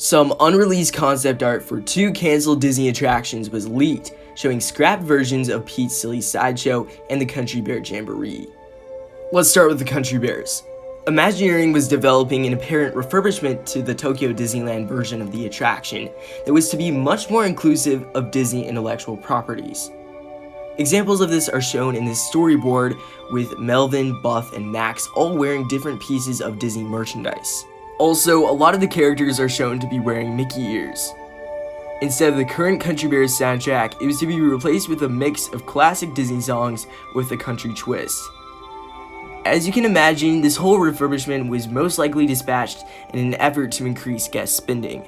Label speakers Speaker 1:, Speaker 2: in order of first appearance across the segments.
Speaker 1: Some unreleased concept art for 2 canceled Disney attractions was leaked, showing scrapped versions of Pete's Silly Sideshow and the Country Bear Jamboree. Let's start with the Country Bears. Imagineering was developing an apparent refurbishment to the Tokyo Disneyland version of the attraction that was to be much more inclusive of Disney intellectual properties. Examples of this are shown in this storyboard, with Melvin, Buff, and Max all wearing different pieces of Disney merchandise. Also, a lot of the characters are shown to be wearing Mickey ears. Instead of the current Country Bears soundtrack, it was to be replaced with a mix of classic Disney songs with a country twist. As you can imagine, this whole refurbishment was most likely dispatched in an effort to increase guest spending.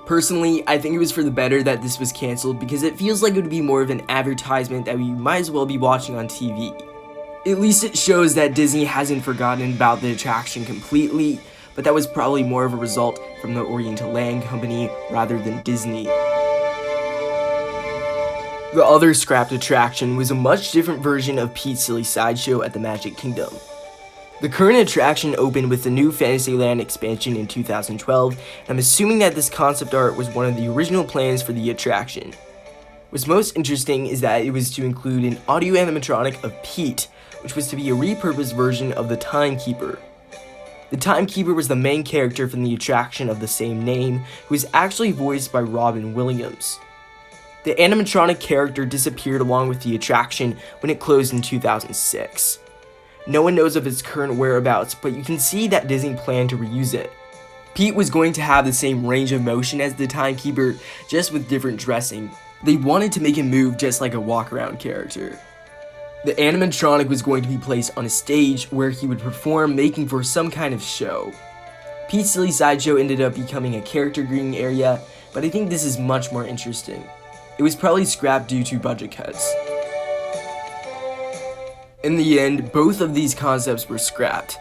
Speaker 1: Personally, I think it was for the better that this was cancelled because it feels like it would be more of an advertisement that we might as well be watching on TV. At least it shows that Disney hasn't forgotten about the attraction completely, but that was probably more of a result from the Oriental Land Company rather than Disney. The other scrapped attraction was a much different version of Pete's Silly Sideshow at the Magic Kingdom. The current attraction opened with the new Fantasyland expansion in 2012, and I'm assuming that this concept art was one of the original plans for the attraction. What's most interesting is that it was to include an audio animatronic of Pete, which was to be a repurposed version of the Timekeeper. The Timekeeper was the main character from the attraction of the same name, who was actually voiced by Robin Williams. The animatronic character disappeared along with the attraction when it closed in 2006. No one knows of its current whereabouts, but you can see that Disney planned to reuse it. Pete was going to have the same range of motion as the Timekeeper, just with different dressing. They wanted to make him move just like a walk-around character. The animatronic was going to be placed on a stage where he would perform, making for some kind of show. Pete's Silly Sideshow ended up becoming a character greeting area, but I think this is much more interesting. It was probably scrapped due to budget cuts. In the end, both of these concepts were scrapped.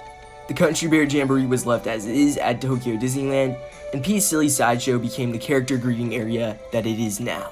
Speaker 1: The Country Bear Jamboree was left as is at Tokyo Disneyland, and Pete's Silly Sideshow became the character greeting area that it is now.